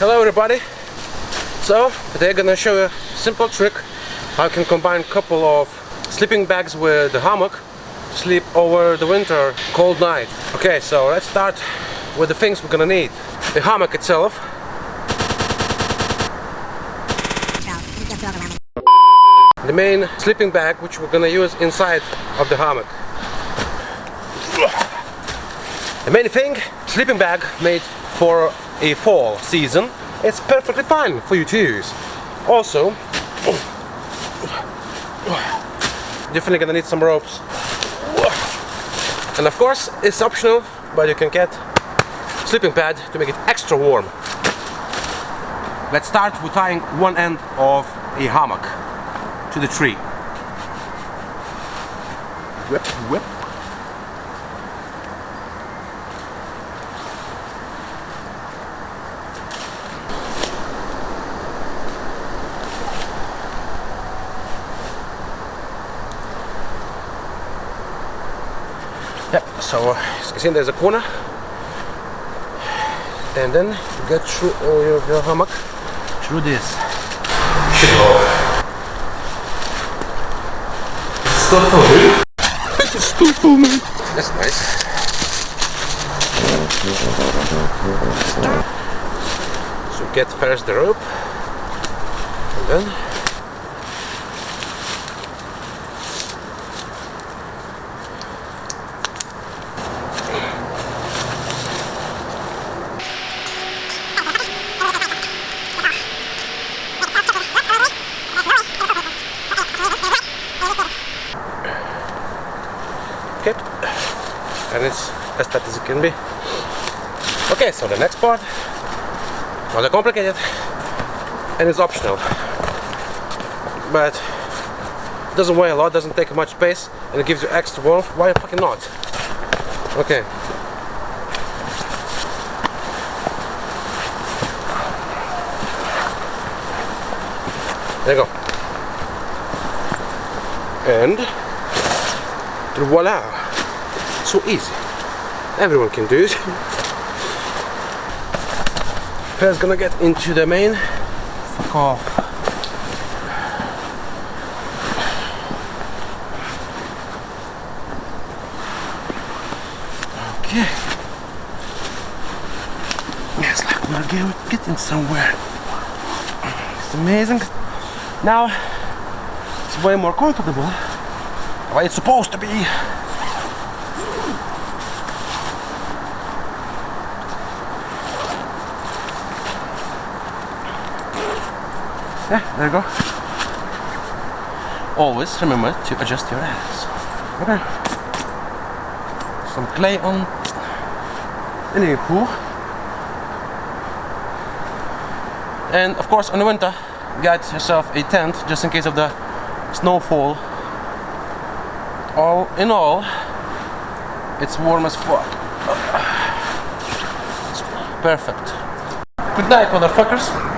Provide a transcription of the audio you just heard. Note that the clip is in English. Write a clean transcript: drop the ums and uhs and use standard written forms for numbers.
Hello everybody! So today I'm gonna show you a simple trick how you can combine a couple of sleeping bags with the hammock to sleep over the winter cold night. Okay, so let's start with the things we're gonna need. The hammock itself, the main sleeping bag which we're gonna use inside of the hammock. The main thing, sleeping bag made for a fall season. It's perfectly fine for you to use. Also, definitely gonna need some ropes. And of course, it's optional, but you can get sleeping pad to make it extra warm. Let's start with tying one end of a hammock to the tree. Whip, whip. Yep, so as you can see there's a corner, and then you get through all your hammock through this. Still full, man. That's nice. So get first the rope, and then okay, and it's as tight as it can be. Okay, so the next part, not that complicated, and it's optional, but it doesn't weigh a lot, doesn't take much space, and it gives you extra warmth. Why fucking not? Okay. There you go. And voila! So easy. Everyone can do it. First gonna get into the main. Fuck off. Okay. It's like we're getting somewhere. It's amazing. Now it's way more comfortable. Well, it's supposed to be. Yeah, there you go. Always remember to adjust your ass. Okay. Some clay on. Anywho. And of course, in the winter, get yourself a tent just in case of the snowfall. All in all, it's warm as fuck. It's perfect. Good night, motherfuckers.